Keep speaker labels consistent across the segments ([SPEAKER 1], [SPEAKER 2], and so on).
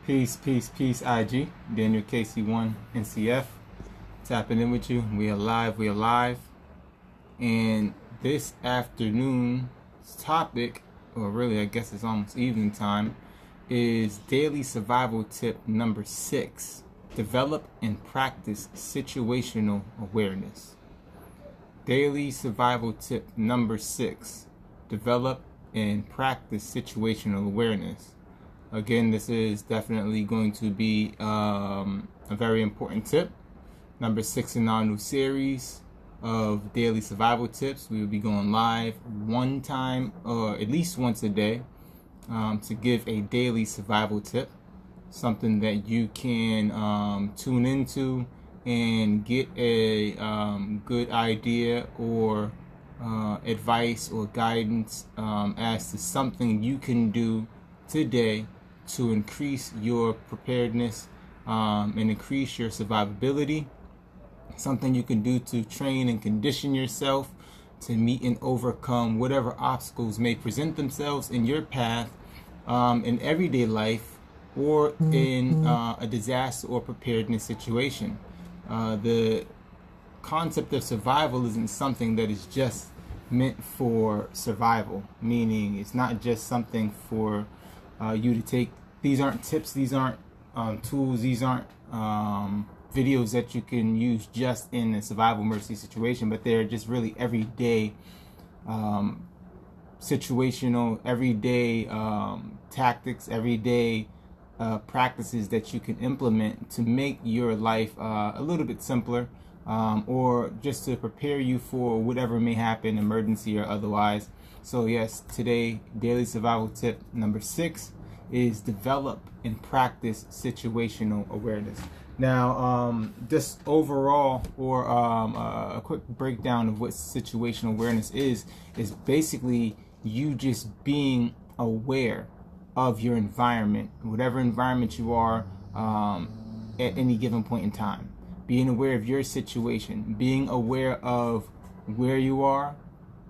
[SPEAKER 1] Peace, peace, peace, IG. Daniel KC1 NCF. Tapping in with you. We are live, we are live. And this afternoon's topic, or really I guess it's almost evening time, is daily survival tip number 6. Develop and practice situational awareness. Daily survival tip number 6. Develop and practice situational awareness. Again, this is definitely going to be a very important tip. Number 6 in our new series of daily survival tips. We will be going live one time, or at least once a day, to give a daily survival tip. Something that you can tune into and get a good idea or advice or guidance as to something you can do today to increase your preparedness and increase your survivability. Something you can do to train and condition yourself to meet and overcome whatever obstacles may present themselves in your path in everyday life or in a disaster or preparedness situation. The concept of survival isn't something that is just meant for survival, meaning it's not just something for you to take. These aren't tips, these aren't tools, these aren't videos that you can use just in a survival emergency situation, but they're just really everyday situational, everyday tactics, everyday practices that you can implement to make your life a little bit simpler, or just to prepare you for whatever may happen, emergency or otherwise. So yes, today, daily survival tip number 6 is develop and practice situational awareness. Now, just overall, or a quick breakdown of what situational awareness is basically you just being aware of your environment, whatever environment you are at any given point in time. Being aware of your situation, being aware of where you are,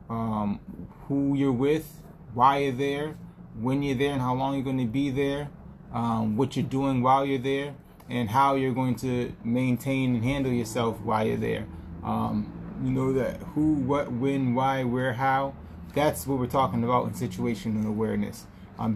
[SPEAKER 1] who you're with, why you're there, when you're there and how long you're going to be there, what you're doing while you're there, and how you're going to maintain and handle yourself while you're there. You know that who, what, when, why, where, how. That's what we're talking about in situational awareness.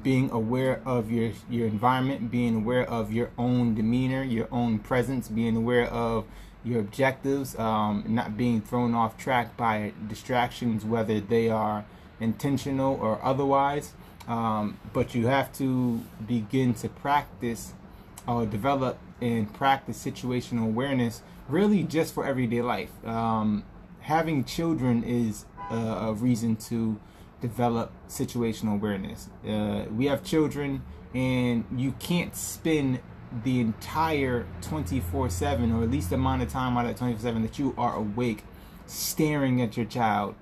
[SPEAKER 1] Being aware of your environment, being aware of your own demeanor, your own presence, being aware of your objectives, not being thrown off track by distractions, whether they are intentional or otherwise. But you have to begin to practice or develop and practice situational awareness really just for everyday life. Having children is a reason to develop situational awareness. We have children, and you can't spend the entire 24/7, or at least the amount of time out of 24/7 that you are awake, staring at your child,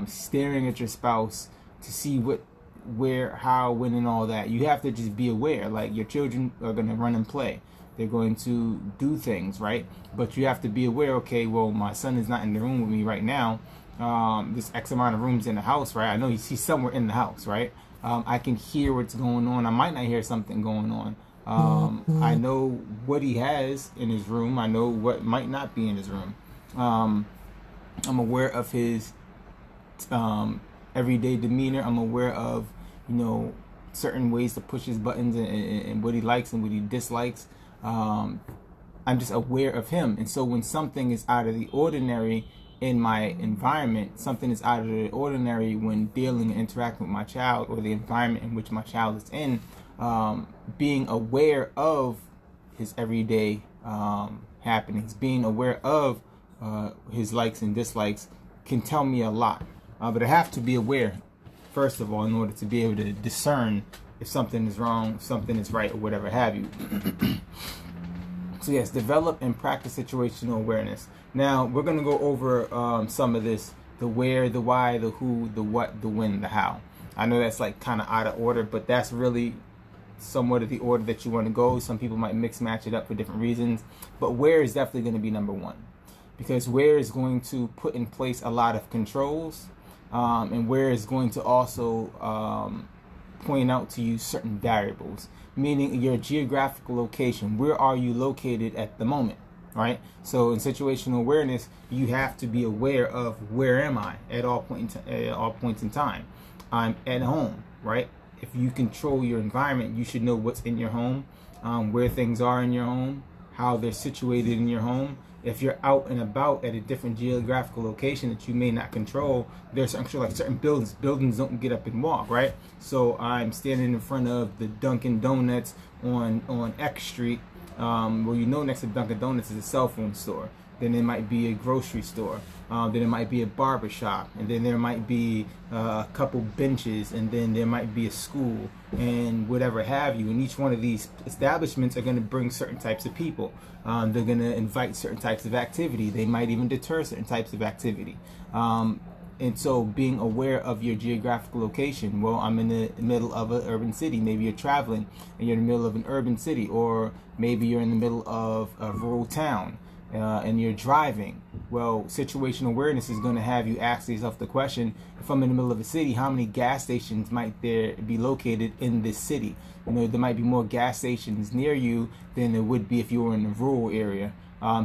[SPEAKER 1] staring at your spouse to see what, where, how, when, and all that. You have to just be aware. Like, your children are going to run and play. They're going to do things, right? But you have to be aware, okay, well, my son is not in the room with me right now. This X amount of rooms in the house, right? I know he's somewhere in the house, right? I can hear what's going on. I might not hear something going on. I know what he has in his room. I know what might not be in his room. I'm aware of his everyday demeanor. I'm aware of, certain ways to push his buttons and what he likes and what he dislikes. I'm just aware of him. And so when something is out of the ordinary in my environment, something is out of the ordinary when dealing and interacting with my child, or the environment in which my child is in, being aware of his everyday happenings, being aware of his likes and dislikes can tell me a lot. But I have to be aware, first of all, in order to be able to discern if something is wrong, if something is right, or whatever have you. So yes, develop and practice situational awareness. Now, we're going to go over some of this: the where, the why, the who, the what, the when, the how. I know that's like kind of out of order, but that's really somewhat of the order that you want to go. Some people might mix match it up for different reasons, but where is definitely going to be number one, because where is going to put in place a lot of controls, and where is going to also point out to you certain variables, meaning your geographical location. Where are you located at the moment, right? So in situational awareness, you have to be aware of where am I at all points in time. I'm at home, right? If you control your environment, you should know what's in your home, where things are in your home, how they're situated in your home. If you're out and about at a different geographical location that you may not control, there's actually like certain buildings don't get up and walk, right? So I'm standing in front of the Dunkin' Donuts on X Street. Well, you know, next to Dunkin' Donuts is a cell phone store. Then there might be a grocery store. Then there might be a barber shop, and then there might be a couple benches, and then there might be a school, and whatever have you. And each one of these establishments are going to bring certain types of people. They're going to invite certain types of activity. They might even deter certain types of activity. And so being aware of your geographical location. Well, I'm in the middle of an urban city. Maybe you're traveling and you're in the middle of an urban city, or maybe you're in the middle of a rural town. And you're driving. Well, situational awareness is going to have you ask yourself the question, if I'm in the middle of a city, how many gas stations might there be located in this city? You know, there might be more gas stations near you than there would be if you were in a rural area.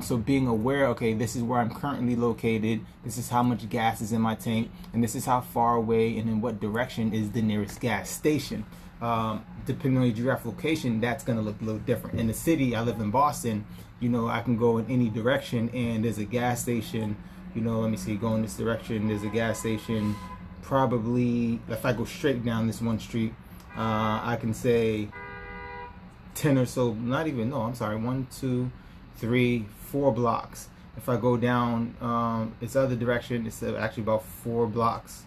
[SPEAKER 1] So being aware, okay, this is where I'm currently located, this is how much gas is in my tank, and this is how far away and in what direction is the nearest gas station. Depending on your geographical location, that's going to look a little different. In the city, I live in Boston, you know, I can go in any direction and there's a gas station, you know, let me see, go in this direction, there's a gas station, probably, if I go straight down this one street, I can say 10 or so, not even, no, I'm sorry, 1, 2, 3, 4 blocks. If I go down this other direction, it's actually about 4 blocks,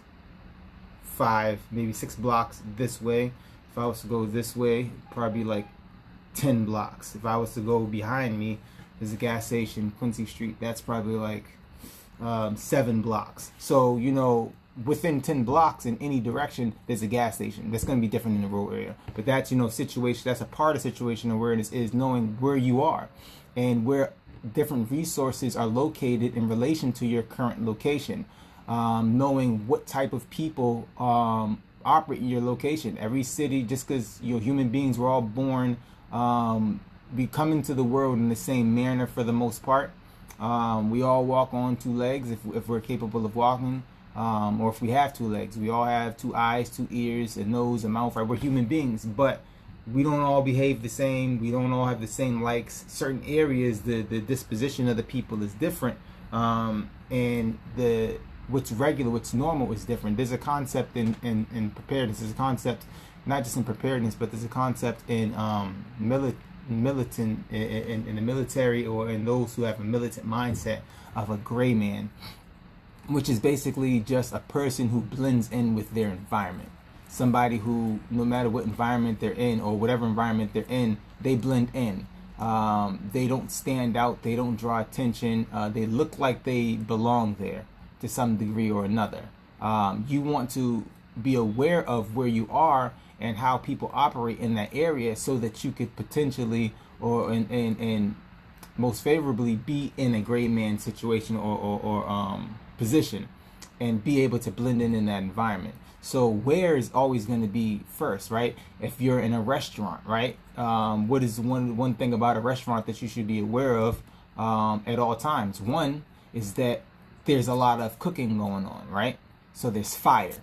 [SPEAKER 1] 5, maybe 6 blocks this way. If I was to go this way, probably like 10 blocks. If I was to go behind me, there's a gas station, Quincy Street, that's probably like 7 blocks. So, you know, within 10 blocks in any direction, there's a gas station. That's going to be different in the rural area. But that's, you know, that's a part of situational awareness, is knowing where you are and where different resources are located in relation to your current location. Knowing what type of people operate in your location. Every city, just because you're human beings, we're all born, we come into the world in the same manner for the most part. We all walk on 2 legs if we're capable of walking, or if we have 2 legs. We all have 2 eyes, 2 ears, a nose, a mouth, right? We're human beings, but we don't all behave the same. We don't all have the same likes. Certain areas, the disposition of the people is different, and what's regular, what's normal is different. There's a concept in preparedness. There's a concept not just in preparedness, but there's a concept in militant in the military, or in those who have a militant mindset, of a gray man, which is basically just a person who blends in with their environment. Somebody who, no matter what environment they're in or whatever environment they're in, they blend in. They don't stand out. They don't draw attention. They look like they belong there to some degree or another. You want to be aware of where you are and how people operate in that area, so that you could potentially, or in most favorably, be in a gray man situation or position, and be able to blend in that environment. So where is always going to be first, right? If you're in a restaurant, right? What is one thing about a restaurant that you should be aware of at all times? One is that there's a lot of cooking going on, right? So there's fire.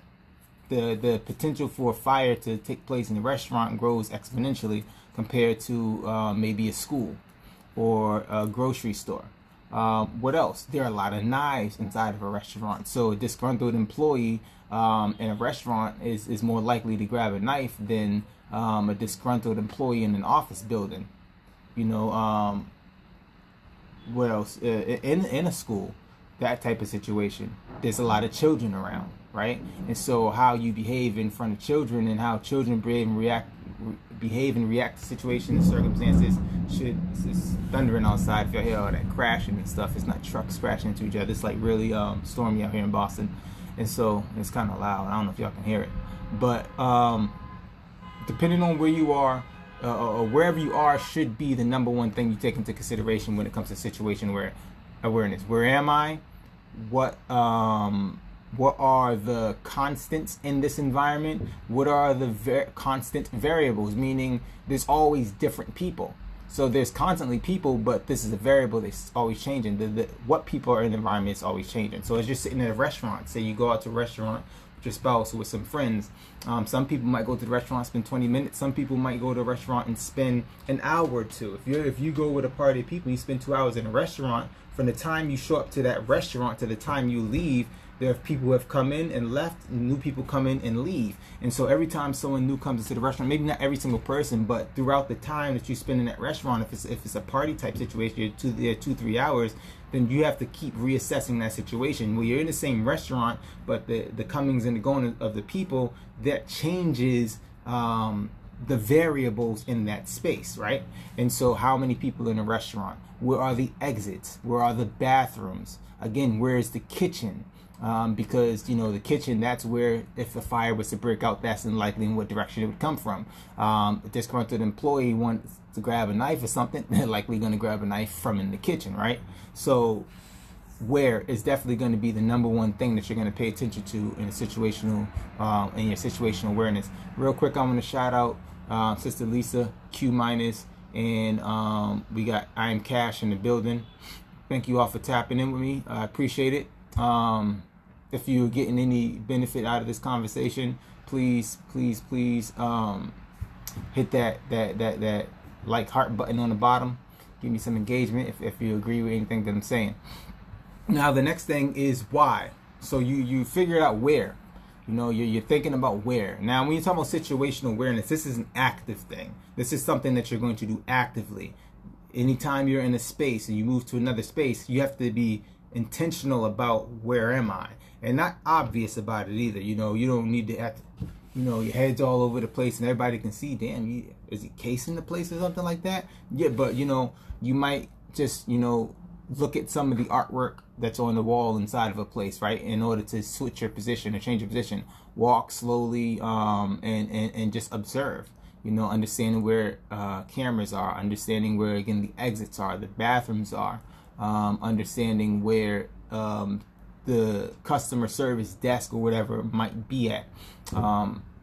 [SPEAKER 1] The potential for fire to take place in a restaurant grows exponentially compared to maybe a school or a grocery store. What else? There are a lot of knives inside of a restaurant. So a disgruntled employee in a restaurant is more likely to grab a knife than a disgruntled employee in an office building. You know, what else? In a school, that type of situation, there's a lot of children around, right? And so how you behave in front of children, and how children behave and react to situations and circumstances it's thundering outside. If you hear all that crashing and stuff, it's not trucks crashing into each other. It's like really stormy out here in Boston, and so it's kind of loud. I don't know if y'all can hear it, but depending on where you are, or wherever you are, should be the number one thing you take into consideration when it comes to situation awareness. Where am I? What what are the constants in this environment, what are the constant variables, meaning there's always different people. So there's constantly people, but this is a variable that's always changing. What people are in the environment is always changing. So as you're sitting at a restaurant, say you go out to a restaurant with your spouse or with some friends, some people might go to the restaurant, spend 20 minutes. Some people might go to a restaurant and spend an hour or two. If you go with a party of people, you spend 2 hours in a restaurant. From the time you show up to that restaurant to the time you leave, there are people who have come in and left, and new people come in and leave. And so every time someone new comes into the restaurant, maybe not every single person, but throughout the time that you spend in that restaurant, if it's a party type situation, you're 2-3 hours, then you have to keep reassessing that situation. Well, you're in the same restaurant, but the comings and the going of the people, that changes the variables in that space, right? And so how many people in a restaurant? Where are the exits? Where are the bathrooms? Again, where is the kitchen? Because the kitchen, that's where, if a fire was to break out, that's likely in what direction it would come from. If this disgruntled employee wants to grab a knife or something, they're likely going to grab a knife from in the kitchen, right? So where is definitely going to be the number one thing that you're going to pay attention to in a situational, in your situational awareness. Real quick, I'm going to shout out Sister Lisa, Q minus, and we got I Am Cash in the building. Thank you all for tapping in with me. I appreciate it. If you're getting any benefit out of this conversation, please hit that like heart button on the bottom. Give me some engagement if you agree with anything that I'm saying. Now the next thing is why. So you figured out where. You're thinking about where. Now when you talk about situational awareness, this is an active thing. This is something that you're going to do actively. Anytime you're in a space and you move to another space, you have to be intentional about where am I, and not obvious about it either. You don't need to act, your head's all over the place and everybody can see, damn, is he casing the place or something like that? Yeah, but you might just look at some of the artwork that's on the wall inside of a place, right? In order to switch your position or change your position, walk slowly and just observe. Understanding where cameras are, understanding where, again, the exits are, the bathrooms are, understanding where the customer service desk or whatever might be at.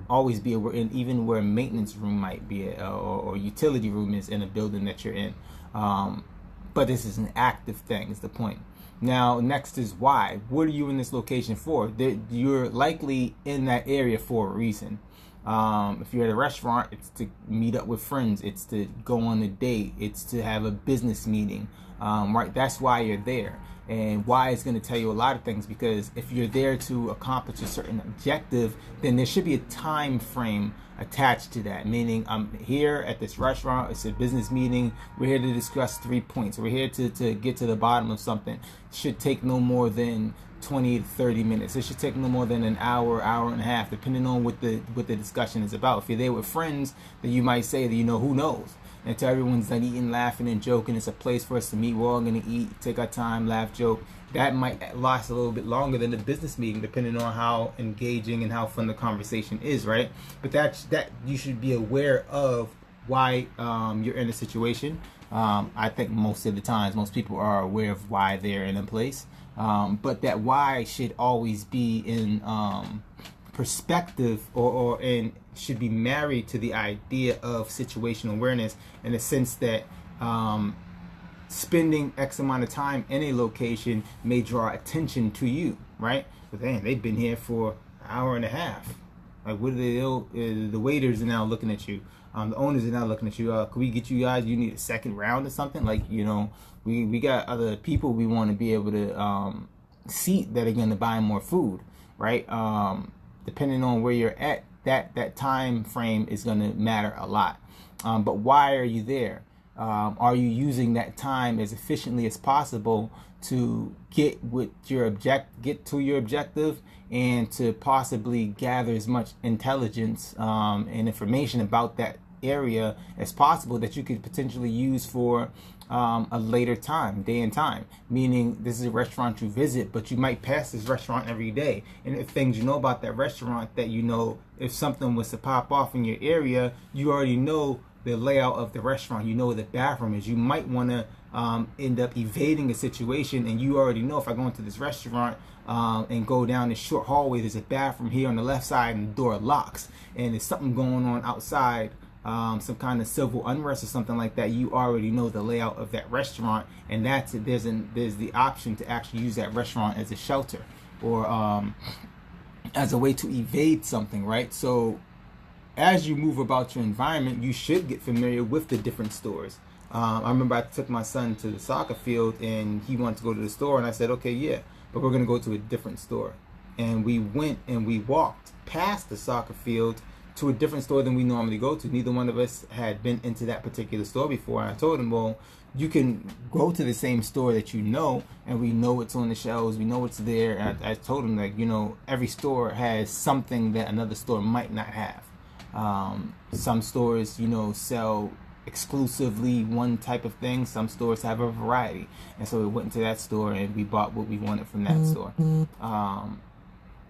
[SPEAKER 1] Always be aware, and even where maintenance room might be at, or utility room is in a building that you're in. But this is an active thing, is the point. Now, next is why. What are you in this location for? You're likely in that area for a reason. If you're at a restaurant, it's to meet up with friends. It's to go on a date. It's to have a business meeting. Right? That's why you're there. And why is going to tell you a lot of things, because if you're there to accomplish a certain objective, then there should be a time frame attached to that. Meaning, I'm here at this restaurant, it's a business meeting, we're here to discuss 3 points, we're here to get to the bottom of something. It should take no more than 20 to 30 minutes. It should take no more than an hour and a half, depending on what the discussion is about. If you're there with friends, then you might say that, who knows? Until everyone's done eating, laughing, and joking, it's a place for us to meet. We're all going to eat, take our time, laugh, joke. That might last a little bit longer than the business meeting, depending on how engaging and how fun the conversation is, right? But that you should be aware of why you're in a situation. I think most of the times, most people are aware of why they're in a place. But that why should always be in perspective or in should be married to the idea of situational awareness, in the sense that spending X amount of time in a location may draw attention to you, right? But then they've been here for an hour and a half. Like, what are they? The waiters are now looking at you. The owners are now looking at you. Can we get you guys? You need a second round or something? Like, we got other people we want to be able to seat that are going to buy more food, right? Depending on where you're at, that time frame is going to matter a lot. But why are you there? Are you using that time as efficiently as possible to get to your objective, and to possibly gather as much intelligence and information about that area as possible that you could potentially use for a later time, day and time? Meaning, this is a restaurant you visit, but you might pass this restaurant every day, and if things you know about that restaurant, that if something was to pop off in your area, you already know the layout of the restaurant, you know where the bathroom is. You might want to end up evading a situation, and you already know, if I go into this restaurant and go down this short hallway, there's a bathroom here on the left side and the door locks, and there's something going on outside, some kind of civil unrest or something like that. You already know the layout of that restaurant, and that's it. There's the option to actually use that restaurant as a shelter, or as a way to evade something, right? So as you move about your environment, you should get familiar with the different stores. I remember I took my son to the soccer field, and he wanted to go to the store, and I said, okay, yeah, but we're going to go to a different store. And we went and we walked past the soccer field to a different store than we normally go to. Neither one of us had been into that particular store before. And I told him, well, you can go to the same store that you know, and we know what's on the shelves, we know what's there. And I told him, like, you know, every store has something that another store might not have. Some stores, you know, sell exclusively one type of thing. Some stores have a variety, and so we went into that store and we bought what we wanted from that store.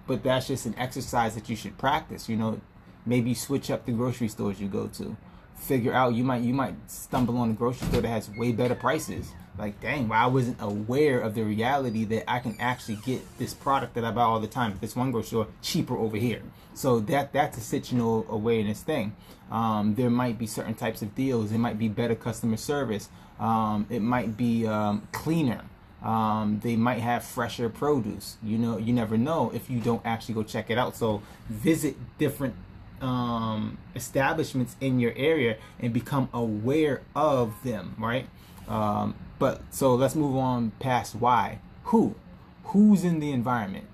[SPEAKER 1] But that's just an exercise that you should practice. You know, maybe switch up the grocery stores you go to. Figure out, you might stumble on a grocery store that has way better prices. Like, dang, well, I wasn't aware of the reality that I can actually get this product that I buy all the time at this one grocery store cheaper over here. So that's a situational awareness thing. There might be certain types of deals. It might be better customer service. It might be cleaner. They might have fresher produce. You know, you never know if you don't actually go check it out. So visit different establishments in your area and become aware of them, right? But so let's move on past why. Who's in the environment?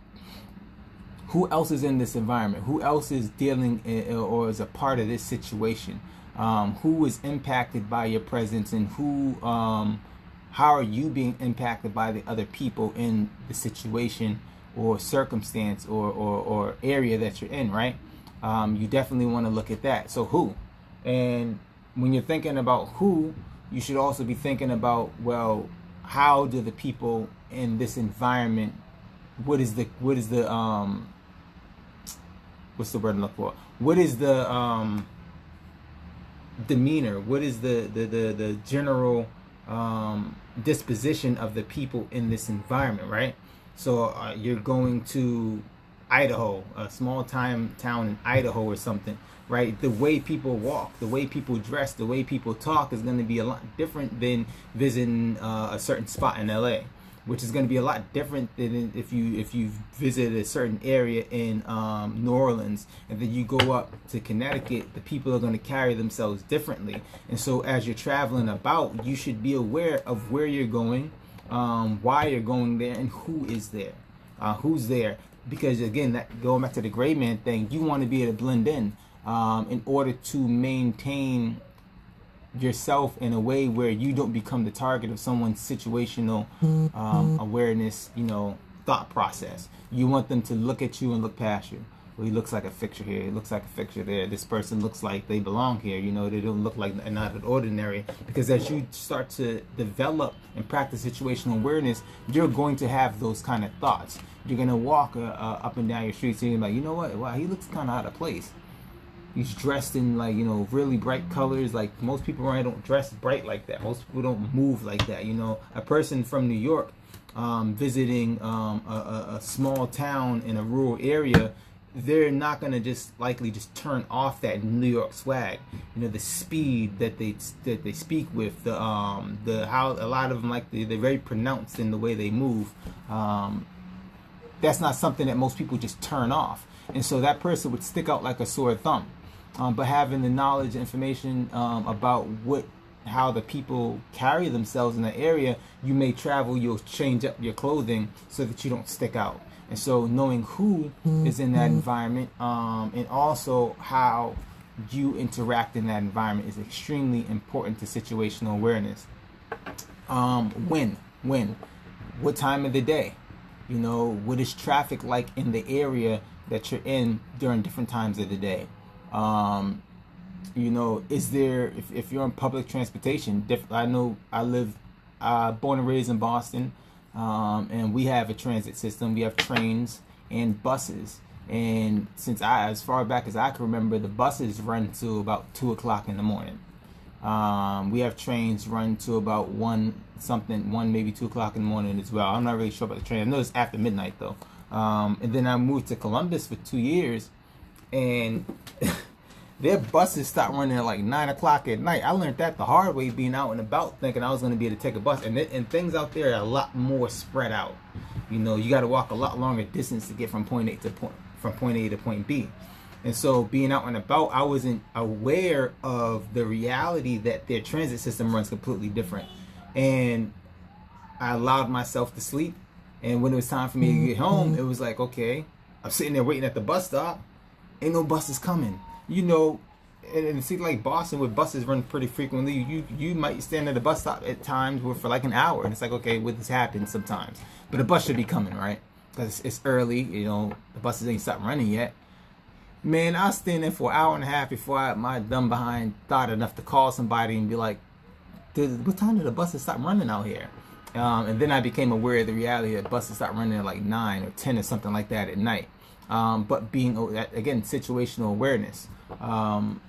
[SPEAKER 1] Who else is in this environment? Who else is dealing or is a part of this situation? Who is impacted by your presence, and how are you being impacted by the other people in the situation or circumstance or area that you're in, right? You definitely want to look at that. So who? And when you're thinking about who, you should also be thinking about, well, how do the people in this environment, what is the what's the word I'm looking for? What is the demeanor? What is the general disposition of the people in this environment, right? So you're going to Idaho, a small town in Idaho or something, right? The way people walk, the way people dress, the way people talk is going to be a lot different than visiting a certain spot in LA, which is going to be a lot different than if you visit a certain area in New Orleans, and then you go up to Connecticut. The people are going to carry themselves differently. And so as you're traveling about, you should be aware of where you're going, why you're going there, and who is there, who's there. Because again, that going back to the gray man thing, you want to be able to blend in order to maintain yourself in a way where you don't become the target of someone's situational awareness, you know, thought process. You want them to look at you and look past you. Well, he looks like a fixture here. He looks like a fixture there. This person looks like they belong here. You know, they don't look like not an ordinary. Because as you start to develop and practice situational awareness, you're going to have those kind of thoughts. You're going to walk up and down your streets and you're like, you know what? Wow, he looks kind of out of place. He's dressed in, like, you know, really bright colors. Like, most people around don't dress bright like that. Most people don't move like that. You know, a person from New York visiting a small town in a rural area, they're not going to just likely just turn off that New York swag. You know, the speed that they speak with, the how a lot of them, like, they're very pronounced in the way they move. That's not something that most people just turn off. And so that person would stick out like a sore thumb. But having the knowledge, information about how the people carry themselves in the area, you may travel, you'll change up your clothing so that you don't stick out. And so knowing who is in that environment, and also how you interact in that environment, is extremely important to situational awareness. When? What time of the day? You know, what is traffic like in the area that you're in during different times of the day? You know, is there, if you're on public transportation, I know I live, born and raised in Boston, and we have a transit system. We have trains and buses. And since as far back as I can remember, the buses run till about 2 o'clock in the morning. We have trains run to about 1 maybe 2 o'clock in the morning as well. I'm not really sure about the train. I know it's after midnight though. And then I moved to Columbus for 2 years, and their buses stopped running at like 9 o'clock at night. I learned that the hard way, being out and about, thinking I was going to be able to take a bus. And things out there are a lot more spread out. You know, you got to walk a lot longer distance to get from point A to point B. And so being out and about, I wasn't aware of the reality that their transit system runs completely different. And I allowed myself to sleep. And when it was time for me to get home, it was like, okay, I'm sitting there waiting at the bus stop. Ain't no buses coming. You know, and it seems like Boston, where buses run pretty frequently, you might stand at the bus stop at times for like an hour. And it's like, okay, well, this happens sometimes. But the bus should be coming, right? Because it's early, you know, the buses ain't stopped running yet. Man, I was standing there for an hour and a half before my dumb behind thought enough to call somebody and be like, what time did the buses stop running out here? And then I became aware of the reality that buses stop running at like 9 or 10 or something like that at night. But being, again, situational awareness. And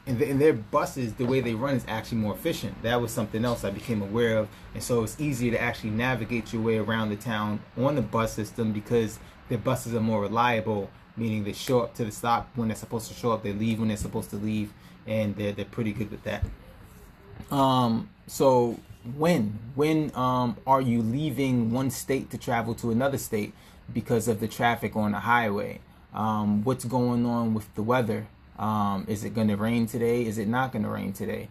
[SPEAKER 1] their buses, the way they run is actually more efficient. That was something else I became aware of. And so it's easier to actually navigate your way around the town on the bus system because their buses are more reliable, meaning they show up to the stop when they're supposed to show up, they leave when they're supposed to leave, and they're pretty good with that. So when are you leaving one state to travel to another state because of the traffic on the highway? What's going on with the weather? Is it going to rain today? Is it not going to rain today?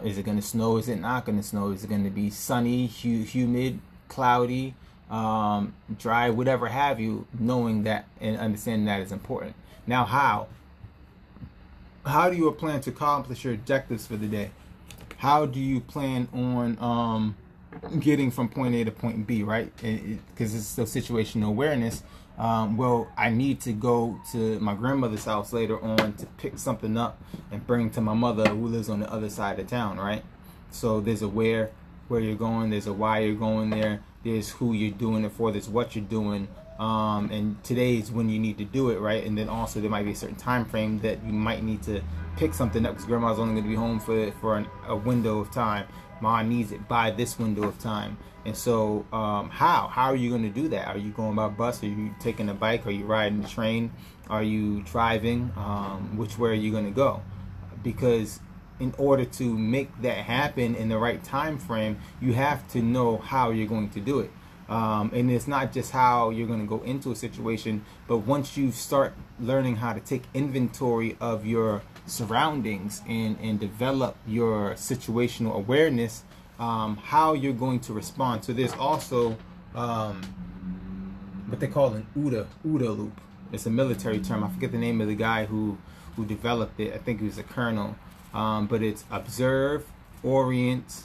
[SPEAKER 1] Is it going to snow? Is it not going to snow? Is it going to be sunny, humid, cloudy, dry, whatever have you? Knowing that and understanding that is important. Now, how do you plan to accomplish your objectives for the day? How do you plan on getting from point A to point B, right? Because it's still situational awareness. Well, I need to go to my grandmother's house later on to pick something up and bring to my mother who lives on the other side of town, right? So there's a where you're going, there's a why you're going there, there's who you're doing it for, there's what you're doing, and today is when you need to do it, right? And then also there might be a certain time frame that you might need to pick something up because grandma's only going to be home for a window of time. Mom needs it by this window of time. And so how are you going to do that? Are you going by bus? Are you taking a bike? Are you riding the train? Are you driving? Which way are you going to go? Because in order to make that happen in the right time frame, you have to know how you're going to do it. And it's not just how you're going to go into a situation, but once you start learning how to take inventory of your surroundings and develop your situational awareness, how you're going to respond. So there's also what they call an OODA loop. It's a military term. I forget the name of the guy who developed it. I think he was a colonel. But it's observe, orient,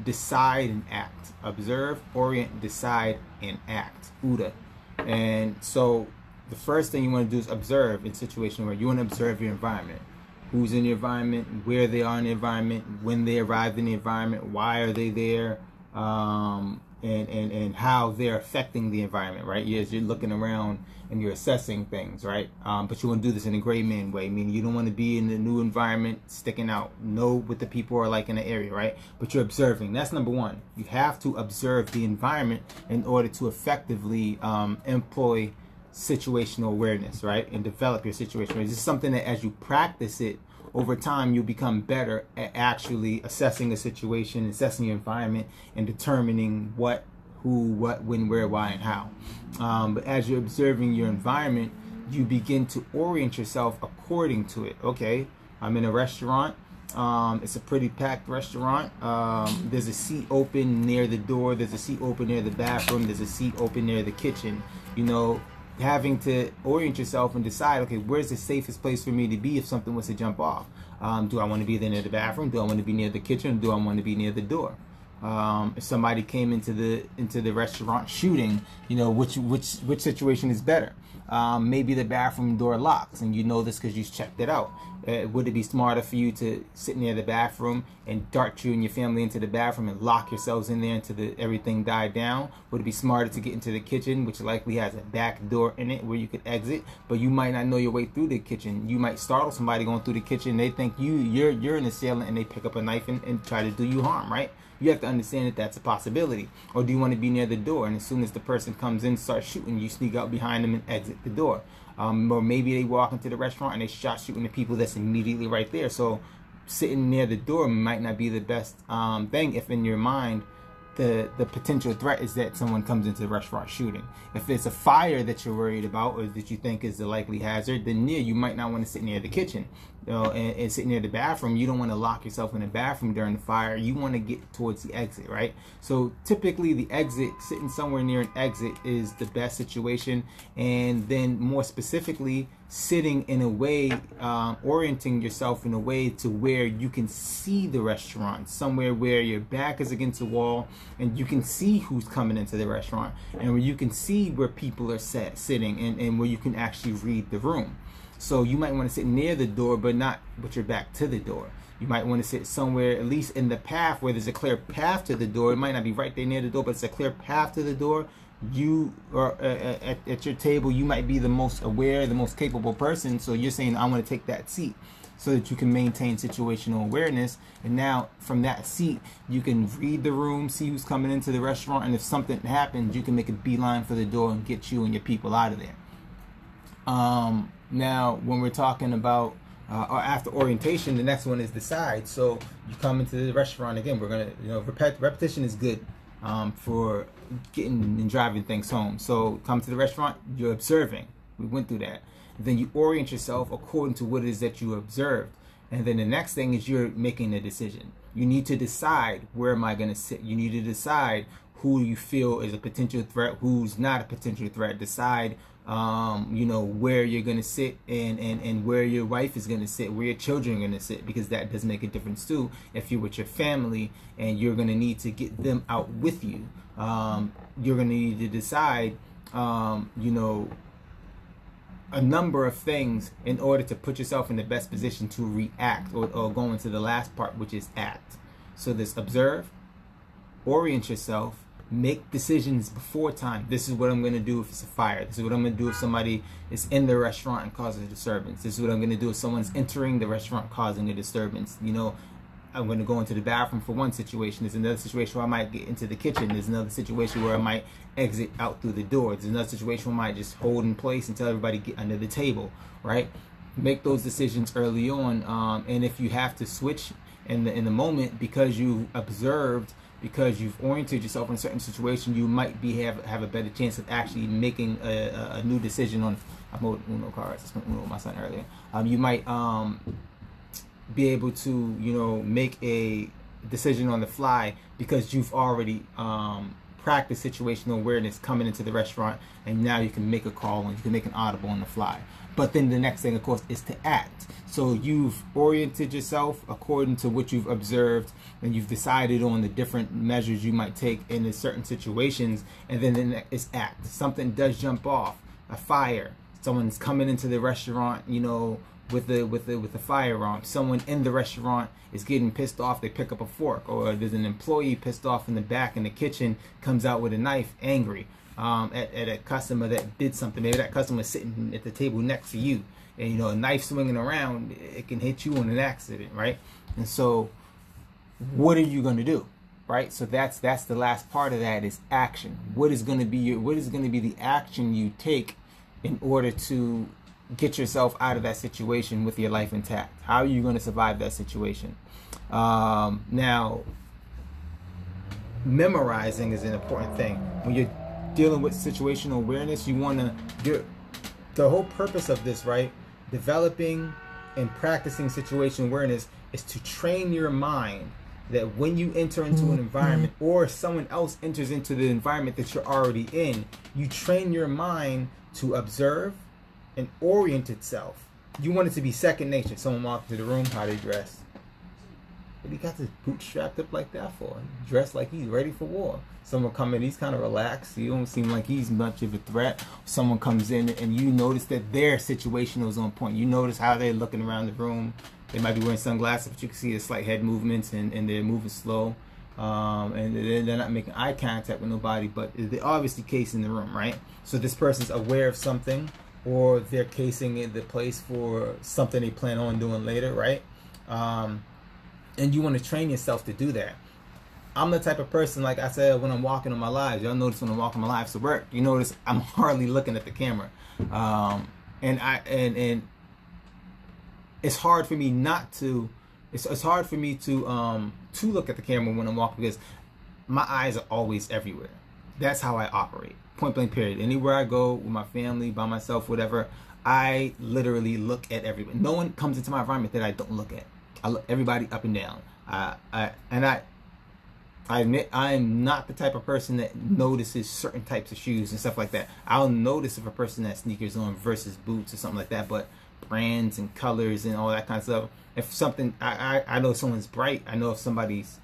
[SPEAKER 1] decide, and act. Observe, orient, decide, and act. OODA. And so the first thing you want to do is observe in situation where you want to observe your environment. Who's in the environment, where they are in the environment, when they arrived in the environment, why are they there, and how they're affecting the environment, right? Yes, you're looking around and you're assessing things, right? But you want to do this in a gray man way, meaning you don't want to be in the new environment sticking out. Know what the people are like in the area, right? But you're observing. That's number one. You have to observe the environment in order to effectively employ situational awareness, right? And develop your situation. This is something that as you practice it over time, you'll become better at actually assessing a situation, assessing your environment, and determining what, who, what, when, where, why, and how. But as you're observing your environment, you begin to orient yourself according to it. Okay, I'm in a restaurant. It's a pretty packed restaurant. There's a seat open near the door. There's a seat open near the bathroom. There's a seat open near the kitchen. You know, having to orient yourself and decide, okay, where's the safest place for me to be if something was to jump off? Do I want to be there near the bathroom? Do I want to be near the kitchen? Do I want to be near the door? If somebody came into the restaurant shooting, you know, which situation is better? Maybe the bathroom door locks, and you know this because you checked it out. Would it be smarter for you to sit near the bathroom and dart you and your family into the bathroom and lock yourselves in there until everything died down? Would it be smarter to get into the kitchen, which likely has a back door in it where you could exit, but you might not know your way through the kitchen? You might startle somebody going through the kitchen. They think you're an assailant, and they pick up a knife and try to do you harm, right? You have to understand that that's a possibility. Or do you want to be near the door, and as soon as the person comes in, start shooting, you sneak out behind them and exit the door? Or maybe they walk into the restaurant and they start shooting the people that's immediately right there. So sitting near the door might not be the best thing if in your mind the potential threat is that someone comes into the restaurant shooting. If it's a fire that you're worried about or that you think is the likely hazard, then you might not want to sit near the kitchen, you know, and sit near the bathroom. You don't want to lock yourself in the bathroom during the fire. You want to get towards the exit, right? So typically the exit, sitting somewhere near an exit, is the best situation. And then more specifically, sitting in a way, orienting yourself in a way to where you can see the restaurant, somewhere where your back is against the wall and you can see who's coming into the restaurant, and where you can see where people are sitting, and where you can actually read the room. So you might want to sit near the door, but not with your back to the door. You might want to sit somewhere, at least in the path, where there's a clear path to the door. It might not be right there near the door, but it's a clear path to the door. You are at your table. You might be the most aware, the most capable person. So you're saying, I want to take that seat, so that you can maintain situational awareness. And now from that seat, you can read the room, see who's coming into the restaurant, and if something happens, you can make a beeline for the door and get you and your people out of there. Now, when we're talking about or after orientation, the next one is decide. So you come into the restaurant again. We're gonna, repetition is good for getting and driving things home. So come to the restaurant, you're observing. We went through that. Then you orient yourself according to what it is that you observed. And then the next thing is you're making a decision. You need to decide, where am I going to sit? You need to decide who you feel is a potential threat, who's not a potential threat. Decide, where you're going to sit, and where your wife is going to sit, where your children are going to sit, because that does make a difference too. If you're with your family and you're going to need to get them out with you, you're going to need to decide, a number of things in order to put yourself in the best position to react, or go into the last part, which is act. So this: observe, orient yourself, make decisions before time. This is what I'm going to do if it's a fire. This is what I'm going to do if somebody is in the restaurant and causes a disturbance. This is what I'm going to do if someone's entering the restaurant causing a disturbance. I'm going to go into the bathroom for one situation. There's another situation where I might get into the kitchen. There's another situation where I might exit out through the door. There's another situation where I might just hold in place until everybody get under the table, right? Make those decisions early on. And if you have to switch in the moment, because you've observed, because you've oriented yourself in a certain situation, you might have a better chance of actually making a new decision on. I wrote Uno cards. I spent Uno with my son earlier. You might be able to make a decision on the fly, because you've already practiced situational awareness coming into the restaurant, and now you can make a call and you can make an audible on the fly. But then the next thing, of course, is to act. So you've oriented yourself according to what you've observed, and you've decided on the different measures you might take in certain situations, and then the next is act. Something does jump off, a fire, someone's coming into the restaurant, with the firearm. Someone in the restaurant is getting pissed off, they pick up a fork. Or there's an employee pissed off in the back in the kitchen, comes out with a knife, angry at a customer that did something. Maybe that customer is sitting at the table next to you, and a knife swinging around, it can hit you in an accident, right? And so what are you going to do, right? So that's the last part of that, is action. What is going to be the action you take in order to get yourself out of that situation with your life intact? How are you going to survive that situation? Now, memorizing is an important thing. When you're dealing with situational awareness, the whole purpose of this, right? Developing and practicing situational awareness is to train your mind that when you enter into an environment, or someone else enters into the environment that you're already in, you train your mind to observe and orient itself. You want it to be second nature. Someone walked into the room, how they dress, What he got his boots strapped up like that for? Dressed like he's ready for war. Someone come in, he's kind of relaxed. He don't seem like he's much of a threat. Someone comes in and you notice that their situation was on point. You notice how they're looking around the room. They might be wearing sunglasses, but you can see the slight head movements and they're moving slow. And they're not making eye contact with nobody, but they're obviously casing the room, right? So this person's aware of something, or they're casing in the place for something they plan on doing later, right? And you want to train yourself to do that. I'm the type of person, like I said, when I'm walking on my lives, y'all notice when I'm walking my lives to work, you notice I'm hardly looking at the camera. And it's hard for me not to, it's hard for me to look at the camera when I'm walking, because my eyes are always everywhere. That's how I operate. Point blank period. Anywhere I go with my family, by myself, whatever, I literally look at everybody. No one comes into my environment that I don't look at. I look everybody up and down. I admit I am not the type of person that notices certain types of shoes and stuff like that. I'll notice if a person has sneakers on versus boots or something like that, but brands and colors and all that kind of stuff. If something, I know someone's bright. I know if somebody's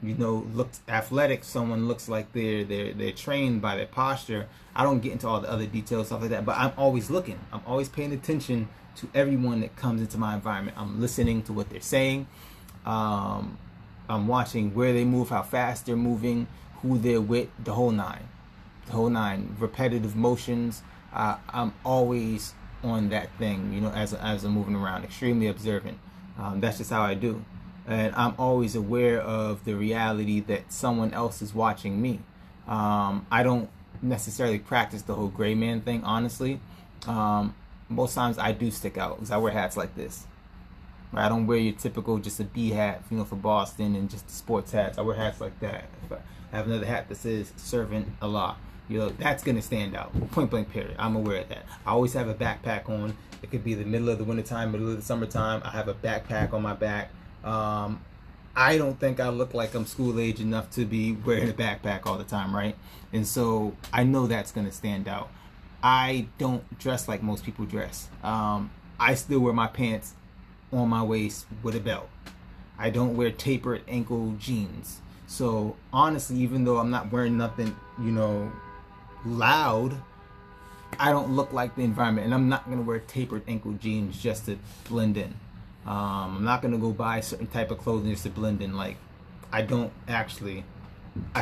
[SPEAKER 1] looks athletic. Someone looks like they're trained by their posture. I don't get into all the other details, stuff like that. But I'm always looking. I'm always paying attention to everyone that comes into my environment. I'm listening to what they're saying. I'm watching where they move, how fast they're moving, who they're with, the whole nine. Repetitive motions. I'm always on that thing, as I'm moving around, extremely observant. That's just how I do. And I'm always aware of the reality that someone else is watching me. I don't necessarily practice the whole gray man thing, honestly. Most times I do stick out because I wear hats like this. I don't wear your typical just a B hat, for Boston, and just the sports hats. I wear hats like that. If I have another hat that says Servant Allah, that's going to stand out. Point blank period. I'm aware of that. I always have a backpack on. It could be the middle of the wintertime, middle of the summertime. I have a backpack on my back. I don't think I look like I'm school age enough to be wearing a backpack all the time, right? And so I know that's going to stand out. I don't dress like most people dress. I still wear my pants on my waist with a belt. I don't wear tapered ankle jeans. So honestly, even though I'm not wearing nothing, loud, I don't look like the environment, and I'm not going to wear tapered ankle jeans just to blend in. I'm not going to go buy a certain type of clothing just to blend in. Like, I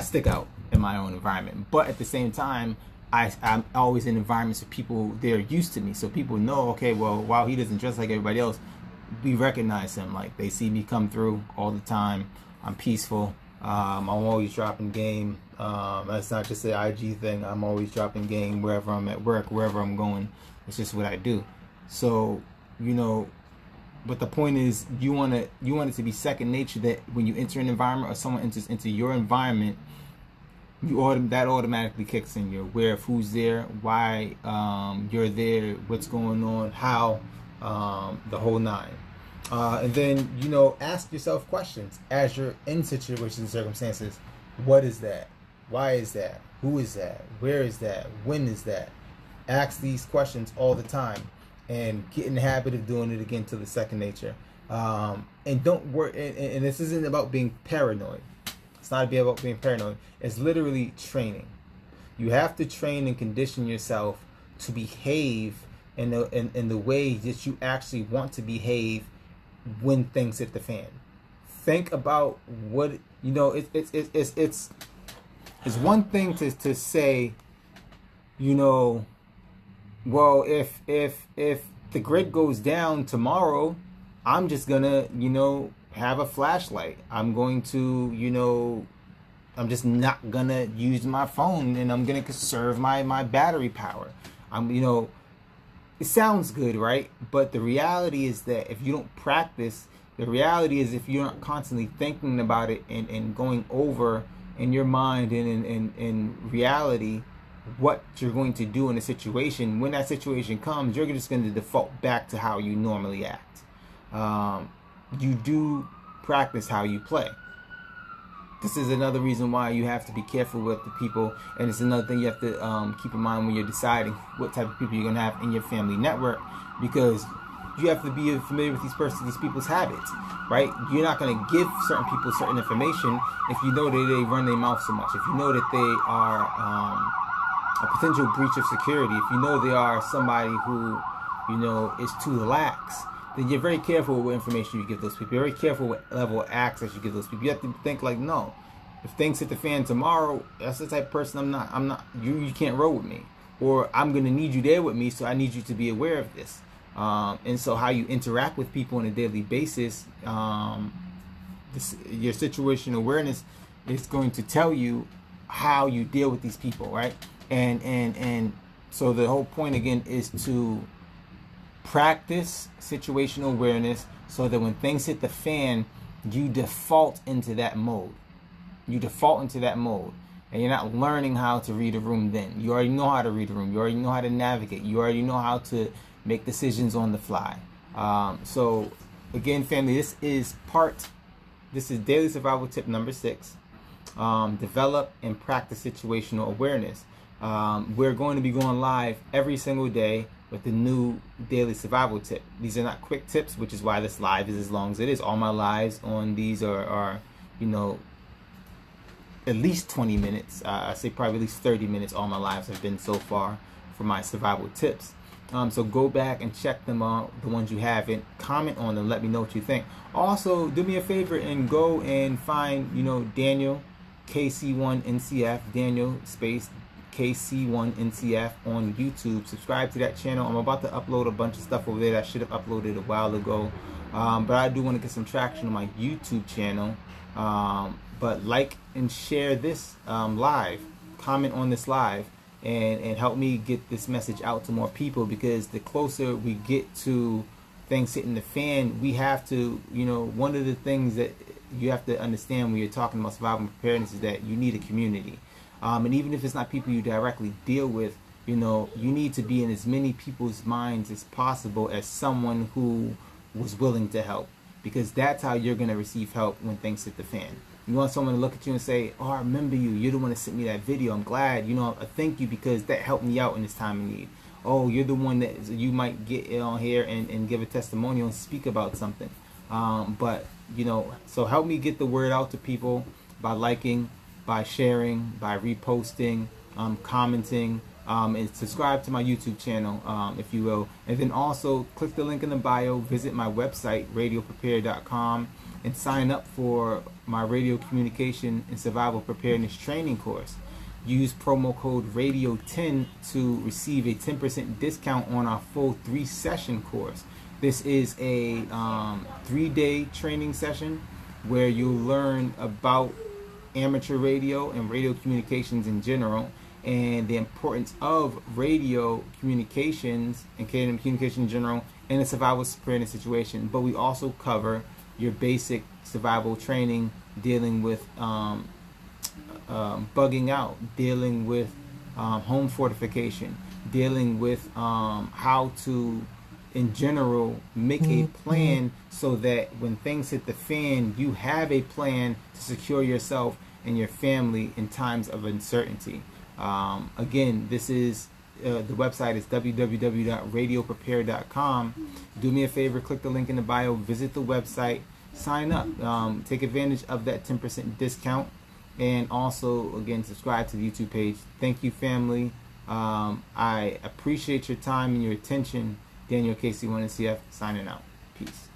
[SPEAKER 1] stick out in my own environment. But at the same time, I'm always in environments of people, they're used to me. So people know, okay, well, while he doesn't dress like everybody else, we recognize him. Like, they see me come through all the time. I'm peaceful. I'm always dropping game. That's not just an IG thing. I'm always dropping game wherever I'm at work, wherever I'm going. It's just what I do. So, but the point is, you want it to be second nature that when you enter an environment or someone enters into your environment, that automatically kicks in. You're aware of who's there, why you're there, what's going on, how, the whole nine. And then, ask yourself questions as you're in situations and circumstances. What is that? Why is that? Who is that? Where is that? When is that? Ask these questions all the time and get in the habit of doing it again to the second nature. And don't worry. And this isn't about being paranoid. It's not about being paranoid. It's literally training. You have to train and condition yourself to behave in the way that you actually want to behave when things hit the fan. Think about what it's one thing to say, well, if the grid goes down tomorrow, I'm just gonna have a flashlight. I'm going to I'm just not gonna use my phone, and I'm gonna conserve my battery power. It sounds good, right? But the reality is that if you don't practice, the reality is if you're not constantly thinking about it and going over in your mind and in reality what you're going to do in a situation, when that situation comes, you're just going to default back to how you normally act. You do practice how you play. This is another reason why you have to be careful with the people, and it's another thing you have to keep in mind when you're deciding what type of people you're going to have in your family network, because you have to be familiar with these people's habits, right? You're not going to give certain people certain information if you know that they run their mouth so much, if you know that they are a potential breach of security, if you know they are somebody who, you know, is too lax, then you're very careful with what information you give those people. You're very careful what level of access you give those people. You have to think like, no, if things hit the fan tomorrow, that's the type of person I'm not, you can't roll with me. Or I'm going to need you there with me, so I need you to be aware of this. And so how you interact with people on a daily basis, your situational awareness is going to tell you how you deal with these people, right? And so the whole point again is to practice situational awareness so that when things hit the fan, you default into that mode. And you're not learning how to read a room then. You already know how to read a room. You already know how to navigate. You already know how to make decisions on the fly. So again, family, this is daily survival tip number 6. Develop and practice situational awareness. We're going to be going live every single day with the new daily survival tip. These are not quick tips, which is why this live is as long as it is. All my lives on these are you know, at least 20 minutes. I say probably at least 30 minutes. All my lives have been so far for my survival tips. So go back and check them out, the ones you haven't. Comment on them. Let me know what you think. Also, do me a favor and go and find, you know, Daniel KC1NCF, Daniel space KC1NCF on YouTube. Subscribe to that channel. I'm about to upload a bunch of stuff over there that I should have uploaded a while ago. But I do want to get some traction on my YouTube channel. But like and share this live. Comment on this live. And help me get this message out to more people, because the closer we get to things hitting the fan, we have to, you know, one of the things that you have to understand when you're talking about survival and preparedness is that you need a community. And even if it's not people you directly deal with, you know, you need to be in as many people's minds as possible as someone who was willing to help, because that's how you're going to receive help when things hit the fan. You want someone to look at you and say, oh, I remember you. You're the one that sent me that video. I'm glad. You know, I thank you because that helped me out in this time of need. Oh, you're the one that you might get on here and give a testimonial and speak about something. But, you know, so help me get the word out to people by liking, by sharing, by reposting, commenting, and subscribe to my YouTube channel, if you will. And then also click the link in the bio, visit my website, radioprepare.com, and sign up for my radio communication and survival preparedness training course. Use promo code radio10 to receive a 10% discount on our full 3-session course. This is a 3-day training session where you'll learn about amateur radio and radio communications in general, and the importance of radio communications and communication in general in a survival preparedness situation. But we also cover your basic survival training, dealing with bugging out, dealing with home fortification, dealing with how to, in general, make a plan so that when things hit the fan, you have a plan to secure yourself and your family in times of uncertainty. Again, this is the website is www.radioprepare.com. Do me a favor, click the link in the bio, visit the website, sign up, take advantage of that 10% discount, and also, again, subscribe to the YouTube page. Thank you, family. I appreciate your time and your attention. Daniel KC1NCF signing out. Peace.